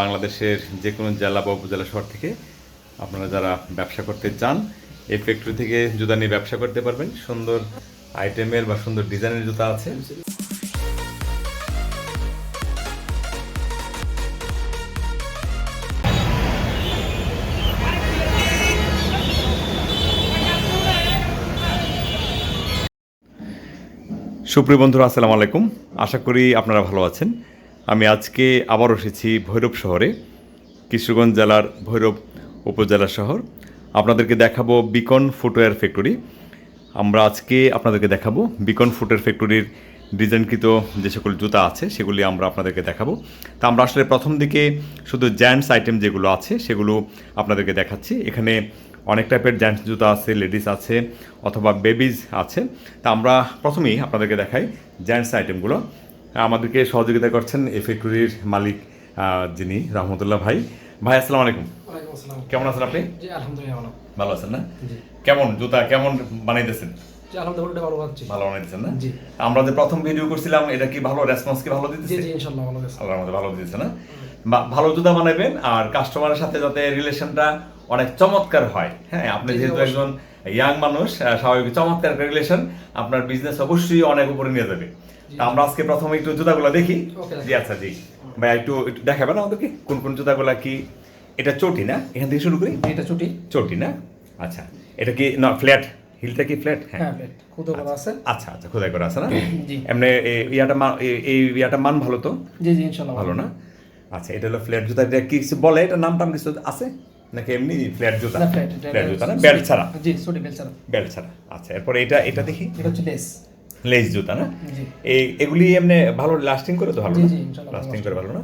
বাংলাদেশের যে কোনো জেলা বা উপজেলা শহর থেকে আপনারা যারা ব্যবসা করতে চান এই ফ্যাক্টরি থেকে জুতা নিয়ে ব্যবসা করতে পারবেন। সুন্দর আইটেমের বা সুন্দর ডিজাইনের জুতা আছে। সুপ্রিয় বন্ধুরা, আসসালামু আলাইকুম। আশা করি আপনারা ভালো আছেন। আমি আজকে আবার এসেছি ভৈরব শহরে, কিশোরগঞ্জ জেলার ভৈরব উপজেলা শহর। আপনাদেরকে দেখাবো বিকন ফুটওয়্যার ফ্যাক্টরি। আমরা আজকে আপনাদেরকে দেখাবো বিকন ফুটওয়্যার ফ্যাক্টরির ডিজাইনকৃত যে সকল জুতা আছে সেগুলি আমরা আপনাদেরকে দেখাবো। তা আমরা আসলে প্রথম দিকে শুধু জেন্টস আইটেম যেগুলো আছে সেগুলো আপনাদেরকে দেখাচ্ছি। এখানে অনেক টাইপের জেন্টস জুতা আছে, লেডিস আছে অথবা বেবিজ আছে। তা আমরা প্রথমেই আপনাদেরকে দেখাই জেন্টস আইটেমগুলো। আমাদেরকে সহযোগিতা করছেন এই ফ্যাক্টরির মালিক যিনি রহমতুল্লাহ ভাই। ভাই আসসালামু আলাইকুম। কেমন আছেন আপনি? জি আলহামদুলিল্লাহ ভালো আছেন না? কেমন জুতা কেমন বানাইতেছেন? জি আলহামদুলিল্লাহ ভালো আছি। ভালো বানাইতেছেন না? জি। আমরা যে প্রথম ভিডিও করছিলাম এটা কি ভালো রেসপন্স কি ভালো দিতেছে? জি জি ইনশাআল্লাহ ভালো আছে। আল্লাহর মধ্যে ভালো দিতেছে না? ভালো জুতা বানাবেন আর কাস্টমারের সাথে যাতে রিলেশনটা অনেক চমৎকার হয়। হ্যাঁ, আপনি যেহেতু একজন ইয়াং মানুষ, স্বাভাবিক চমৎকার একটা রিলেশন আপনার বিজনেস অবশ্যই অনেক উপরে নিয়ে যাবে। তা আমরা আজকে প্রথমে একটু জুতাগুলো দেখি। জি আচ্ছা, জি ভাই একটু দেখাবেন আমাদেরকে কোন কোন জুতাগুলো কি? এটা চটি না? এখান থেকে শুরু করি। এটা চটি। চটি না? আচ্ছা, এটা কি না ফ্ল্যাট? হিলটা কি ফ্ল্যাট? হ্যাঁ ফ্ল্যাট। খোদাই করা আছে। আচ্ছা আচ্ছা, খোদাই করা আছে না? জি। এমনি এই ইয়াটা মান ভালো তো? জি জি ইনশাআল্লাহ ভালো না? আচ্ছা, এটা হলো ফ্ল্যাট জুতা। এটা কি কিছু বলে? এটা নাম টাম কিছু আছে নাকি এমনি ফ্ল্যাট জুতা? না ফ্ল্যাট জুতা না, বেল্ট ছাড়া? জি চটি বেল্ট ছাড়া। বেল্ট ছাড়া। আচ্ছা, এরপরে এটা দেখি। এটা হচ্ছে লেস। লেস জুতা না? জি। এগুলি এমনি ভালো লাস্টিং করে তো? ভালো জি না? জি ইনশাআল্লাহ লাস্টিং করে ভালো না?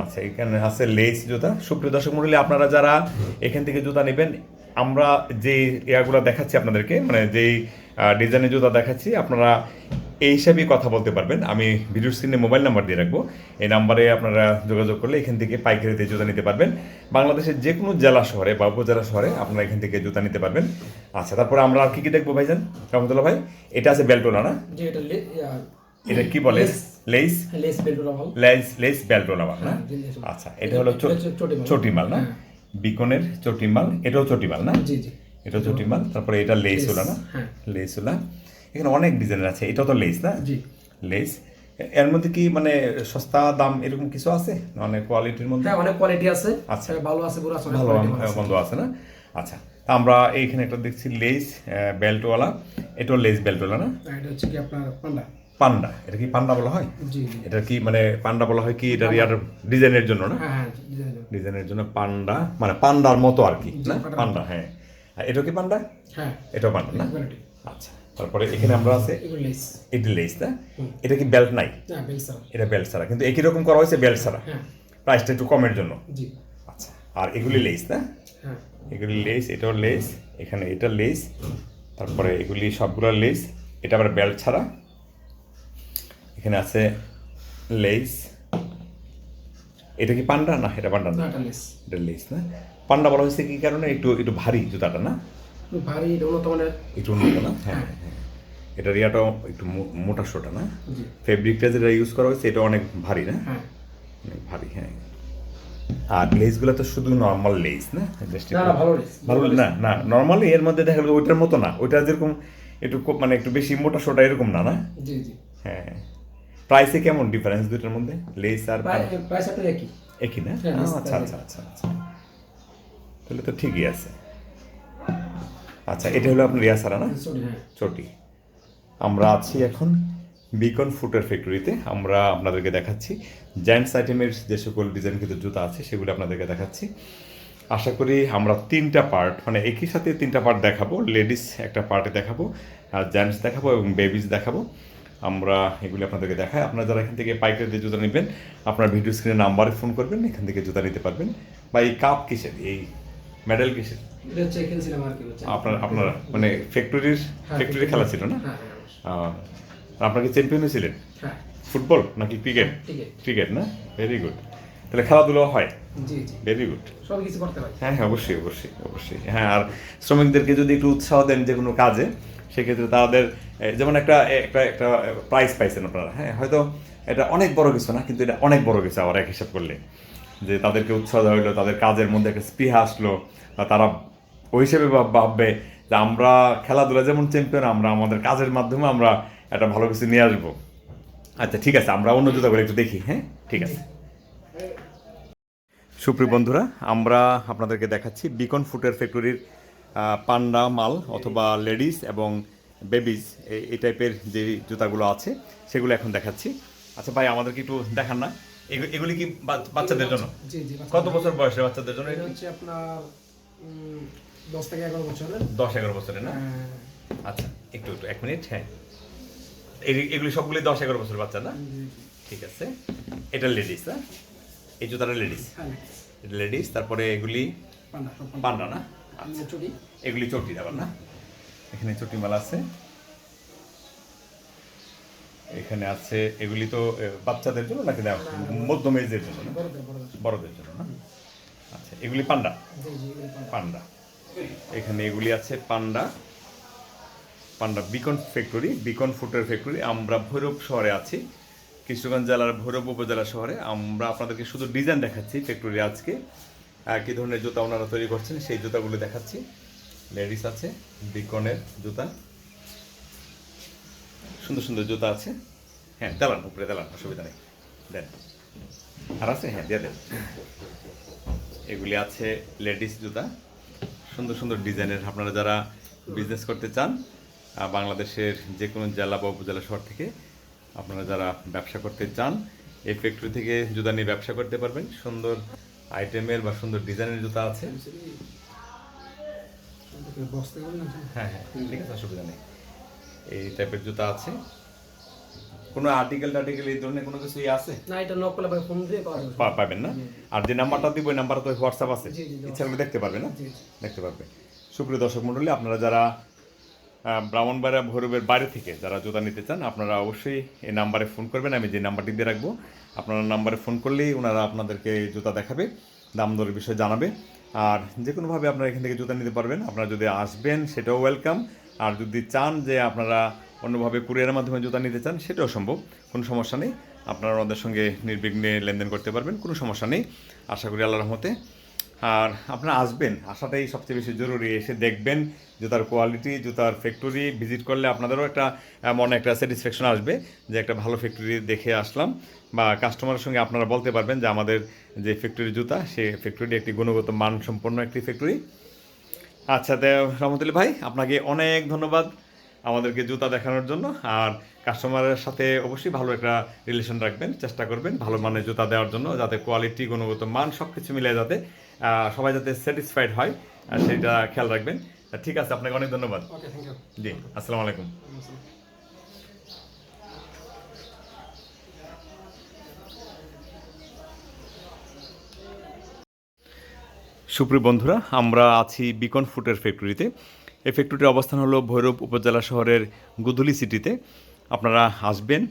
আচ্ছা, এখানে আছে লেস জুতা। সুপ্রিয় দর্শক মণ্ডলী, আপনারা যারা এখান থেকে জুতা নেবেন, আমরা যে ইয়াগুলো দেখাচ্ছি আপনাদেরকে, মানে যেই ডিজাইনের জুতা দেখাচ্ছি, আপনারা এই হিসাবেই কথা বলতে পারবেন। আমি ভিডিও স্ক্রিনে মোবাইল নাম্বার দিয়ে রাখবো। এই নাম্বারে আপনারা যোগাযোগ করলে এখান থেকে পাইকারিতে জুতা নিতে পারবেন। বাংলাদেশের যে কোনো জেলা শহরে বা উপজেলা শহরে আপনারা এখান থেকে জুতা নিতে পারবেন। আচ্ছা, তারপরে আমরা আর কি দেখবো ভাইজান রহমতুল্লাহ ভাই? এটা আছে বেল্টোলা না? জি এটা এটা কি বলে? লেস লেস বেল্টোলা বল। লেস বেল্টোলা মাল না? আচ্ছা, এটা হলো চটি মাল না? বিকনের চটি মাল। এটাও চটি মাল না? জি জি এটাও চটি মাল। তারপরে এটা লেস হলো না? লেস হলো। এখানে অনেক ডিজাইনের আছে। এটাও তো লেস না? জি লেস। এর মধ্যে কি মানে সস্তা দাম এরকম কিছু আছে? অনেক কোয়ালিটির মধ্যে? হ্যাঁ অনেক কোয়ালিটি আছে। আচ্ছা, ভালো আছে, পুরো আছে, ভালো বন্ধ আছে না? আচ্ছা, আমরা এইখানে একটা দেখছি লেস বেল্টওয়ালা। এটাও লেস বেল্টওয়ালা না? এটা হচ্ছে কি আপনার পান্ডা। পান্ডা। এটা কি পান্ডা বলা হয়? জি জি। এটা কি মানে পান্ডা বলা হয় কি? এটা ইয়ার ডিজাইনের জন্য না? হ্যাঁ হ্যাঁ ডিজাইনের জন্য পান্ডা, মানে পান্ডার মতো আর কি না? পান্ডা। হ্যাঁ, এটাও কি পান্ডা? হ্যাঁ এটাও পান্ডা না? আচ্ছা, তারপরে এখানে আমরা আছে এটা লেস না? এটা কি বেল্ট নাই? না বেল্ট ছাড়া। এটা বেল্ট ছাড়া, কিন্তু একই রকম করা হয়েছে বেল্ট ছাড়া। হ্যাঁ, প্রাইসটা একটু কমের জন্য। জি। আচ্ছা, আর এগুলি লেস না? হ্যাঁ, এগুলি লেস। এটাও লেস। এখানে এটা লেস। তারপরে এগুলি সবগুলো লেস। এটা আবার বেল্ট ছাড়া। এখানে আছে লেস। এটা কি পান্ডা না? এটা পান্ডা না? এটা লেস না? পান্ডা বলা হয়েছে কি কারণে? একটু একটু ভারী জুতাটা না? ভারী, এটা উন্নত মানের। একটু উন্নত না? হ্যাঁ হ্যাঁ। এটার ইয়াটাও একটু মোটা সোটা না? ফেব্রিকটা যেটা ইউজ করা হয়েছে এটা অনেক ভারী না? অনেক ভারী। হ্যাঁ, আর লেসগুলো তো শুধু নর্মাল লেস না? ভালো না? না নর্মালি এর মধ্যে দেখা গেল ওইটার মতো না। ওইটা যেরকম একটু মানে একটু বেশি মোটা সোটা এরকম না? না? জি জি। হ্যাঁ, প্রাইসে কেমন ডিফারেন্স দুইটার মধ্যে? লেস আর প্রাইস আপনার একই। একই না? আচ্ছা আচ্ছা আচ্ছা আচ্ছা, তাহলে তো ঠিকই আছে। আচ্ছা, এটা হলো আপনার ইয়া ছাড়া না? চটি। আমরা আছি এখন বিকন ফুটওয়্যার ফ্যাক্টরিতে। আমরা আপনাদেরকে দেখাচ্ছি জেন্টস আইটেমের যে সকল ডিজাইনকৃত জুতা আছে সেগুলো আপনাদেরকে দেখাচ্ছি। আশা করি আমরা তিনটা পার্ট, মানে একই সাথে তিনটা পার্ট দেখাবো। লেডিস একটা পার্টে দেখাবো, আর জেন্টস দেখাবো এবং বেবিজ দেখাবো। আমরা এগুলি আপনাদেরকে দেখাই। আপনারা যারা এখান থেকে পাইকারি জুতা নেবেন, আপনার ভিডিও স্ক্রিনে নাম্বারে ফোন করবেন, এখান থেকে জুতা নিতে পারবেন। বা এই কাপ কিসের? এই মেডেল কিসের? আপনারা মানে ফ্যাক্টরি খেলা ছিল না? আপনার কি চ্যাম্পিয়ন হয়েছিলেন? ফুটবল নাকি ক্রিকেট? ক্রিকেট না? Very good. তাহলে খেলাধুলো হয়? Very good. হ্যাঁ হ্যাঁ, অবশ্যই অবশ্যই অবশ্যই। হ্যাঁ, আর শ্রমিকদেরকে যদি একটু উৎসাহ দেন যে কোনো কাজে, সেক্ষেত্রে তাদের যেমন একটা একটা একটা প্রাইজ পাইছেন আপনারা। হ্যাঁ, হয়তো এটা অনেক বড় কিছু না, কিন্তু এটা অনেক বড় কিছু আবার এক হিসাব করলে। যে তাদেরকে উৎসাহ দেওয়া হইলো, তাদের কাজের মধ্যে একটা স্পৃহা আসলো, বা তারা ওই হিসেবে ভাববে যে আমরা খেলাধুলা যেমন চ্যাম্পিয়ন, আমরা আমাদের কাজের মাধ্যমে আমরা একটা ভালো কিছু নিয়ে আসবো। আচ্ছা ঠিক আছে, আমরা অন্য জুতাগুলো একটু দেখি। হ্যাঁ ঠিক আছে। সুপ্রিয় বন্ধুরা, আমরা আপনাদেরকে দেখাচ্ছি বিকন ফুটওয়্যার ফ্যাক্টরির পান্ডা মাল অথবা লেডিস এবং বেবিজ এই টাইপের যে জুতাগুলো আছে সেগুলো এখন দেখাচ্ছি। আচ্ছা ভাই, আমাদেরকে একটু দেখান না, এগুলি কি বাচ্চাদের জন্য? জি জি। কত বছর বয়সের বাচ্চাদের জন্য? এটা হচ্ছে আপনার 10 থেকে 11 বছরের। 10-11 বছরের না? আচ্ছা একটু একটু 1 মিনিট। হ্যাঁ, এগুলি সবগুলি 10-11 বছরের বাচ্চা না? ঠিক আছে। এটা লেডিস না? এই জুতাটা লেডিস, এটা লেডিস। তারপরে এগুলি পান্ডা না? আচ্ছা, এগুলি চটি আবার না? এখানে চটি মালা আছে, এখানে আছে। এগুলি তো বাচ্চাদের জন্য নাকি মধ্যম এজের জন্য না? বড়দের জন্য না? আচ্ছা, এগুলি পান্ডা, পান্ডা। এখানে এগুলি আছে Panda, Panda Beacon factory, Beacon footwear factory. আমরা ভৈরব শহরে আছি, কিশোরগঞ্জ জেলার ভৈরব উপজেলা শহরে। আমরা আপনাদেরকে শুধু ডিজাইন দেখাচ্ছি ফ্যাক্টরি আজকে কী ধরনের জুতা ওনারা তৈরি করছেন সেই জুতাগুলো দেখাচ্ছি। লেডিস আছে, বিকনের জুতা, সুন্দর সুন্দর জুতা আছে। হ্যাঁ দেলান, উপরে দেলান, অসুবিধা নেই, দেন। আর আছে? হ্যাঁ দিয়ে দেন। এগুলি আছে লেডিস জুতা, সুন্দর সুন্দর ডিজাইনের। আপনারা যারা বিজনেস করতে চান বাংলাদেশের যে কোনো জেলা বা উপজেলা শহর থেকে, আপনারা যারা ব্যবসা করতে চান এই ফ্যাক্টরি থেকে জুতা নিয়ে ব্যবসা করতে পারবেন। সুন্দর আইটেমের বা সুন্দর ডিজাইনের জুতা আছে। হ্যাঁ হ্যাঁ ঠিক আছে, অসুবিধা নেই। এই টাইপের জুতা আছে। কোনো আর্টিকেল এই ধরনের কোনো কিছু আছে না? এটা নক করলে ভাই ফোন দিয়ে পাবেন না? আর যে নাম্বারটা দিব ওই নাম্বারে তো হোয়াটসঅ্যাপ আছে, ইচ্ছা করলে দেখতে পারবে না? দেখতে পারবে। সুপ্রিয় দর্শক মণ্ডলী, আপনারা যারা ব্রাহ্মণবাড়িয়া ভৈরবের বাইরে থেকে যারা জুতা নিতে চান আপনারা অবশ্যই এই নাম্বারে ফোন করবেন। আমি যে নাম্বারটি দিয়ে রাখবো, আপনারা নাম্বারে ফোন করলেই ওনারা আপনাদেরকে জুতা দেখাবে, দাম দরের বিষয়ে জানাবে। আর যে কোনোভাবে আপনারা এখান থেকে জুতা নিতে পারবেন। আপনারা যদি আসবেন সেটাও ওয়েলকাম, আর যদি চান যে আপনারা অন্যভাবে কুরিয়ারের মাধ্যমে জুতা নিতে চান সেটাও সম্ভব, কোনো সমস্যা নেই। আপনারা আমাদের সঙ্গে নির্বিঘ্নে লেনদেন করতে পারবেন, কোনো সমস্যা নেই, আশা করি আল্লাহর রহমতে। আর আপনারা আসবেন, আসাটাই সবচেয়ে বেশি জরুরি। এসে দেখবেন জুতার কোয়ালিটি, জুতার ফ্যাক্টরি ভিজিট করলে আপনাদেরও একটা মনে একটা স্যাটিসফ্যাকশন আসবে যে একটা ভালো ফ্যাক্টরি দেখে আসলাম, বা কাস্টমারের সঙ্গে আপনারা বলতে পারবেন যে আমাদের যে ফ্যাক্টরি জুতা সে ফ্যাক্টরি একটি গুণগত মানসম্পন্ন একটি ফ্যাক্টরি। আচ্ছা, রহমতুল্লাহ ভাই, আপনাকে অনেক ধন্যবাদ আমাদেরকে জুতা দেখানোর জন্য। আর কাস্টমারের সাথে অবশ্যই ভালো একটা রিলেশন রাখবেন, চেষ্টা করবেন ভালো মানের জুতা দেওয়ার জন্য, যাতে কোয়ালিটি, গুণগত মান সব কিছু মিলে যাতে সবাই যাতে স্যাটিসফাইড হয় সেটা খেয়াল রাখবেন। ঠিক আছে, আপনাকে অনেক ধন্যবাদ। জি, আসসালামু আলাইকুম। সুপ্রিয় বন্ধুরা, আমরা আছি বিকন ফুটের ফ্যাক্টরিতে। এই ফ্যাক্টরির অবস্থান হলো ভৈরব উপজেলা শহরের গুধুলি সিটিতে। আপনারা আসবেন।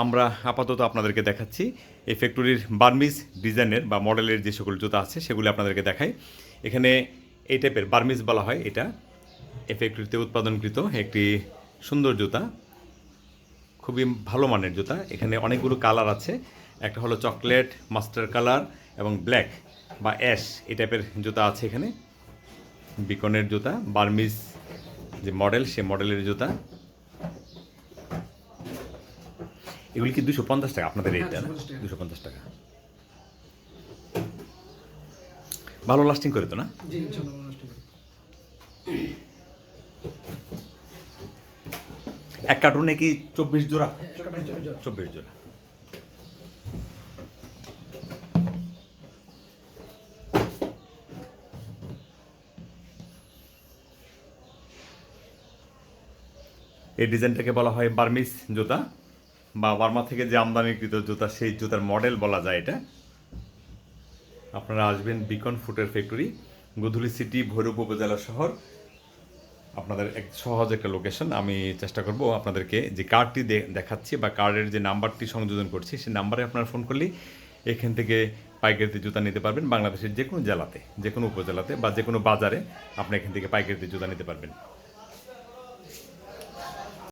আমরা আপাতত আপনাদেরকে দেখাচ্ছি এই ফ্যাক্টরির বার্মিজ ডিজাইনের বা মডেলের যে সকল জুতা আছে সেগুলি আপনাদেরকে দেখাই। এখানে এই টাইপের বার্মিজ বলা হয়, এটা এই ফ্যাক্টরিতে উৎপাদনকৃত একটি সুন্দর জুতা, খুবই ভালো মানের জুতা। এখানে অনেকগুলো কালার আছে, একটা হলো চকলেট, মাস্টার কালার এবং ব্ল্যাক বা অ্যাশ, এই টাইপের জুতা আছে এখানে। বিকনের জুতা, বার্মিজ যে মডেল সে মডেলের জুতা। এগুলি কি 250 টাকা আপনাদের রেটটা? 250 টাকা। ভালো লাস্টিং করে তো না? এক কার্টুনে কি 24 জোড়া? 24 জোড়া। এই ডিজাইনটাকে বলা হয় বার্মিজ জুতা, বা বার্মা থেকে যে আমদানিকৃত জুতা সেই জুতার মডেল বলা যায় এটা। আপনারা আসবেন বিকন ফুটের ফ্যাক্টরি, গুধুলি সিটি, ভৈরব উপজেলা শহর। আপনাদের এক সহজ একটা লোকেশন। আমি চেষ্টা করব আপনাদেরকে যে কার্ডটি দেখাচ্ছি বা কার্ডের যে নাম্বারটি সংযোজন করছি সেই নাম্বারে আপনারা ফোন করলেই এখান থেকে পাইকারিতে জুতা নিতে পারবেন। বাংলাদেশের যে কোনো জেলাতে, যে কোনো উপজেলাতে বা যে কোনো বাজারে আপনি এখান থেকে পাইকারিতে জুতা নিতে পারবেন।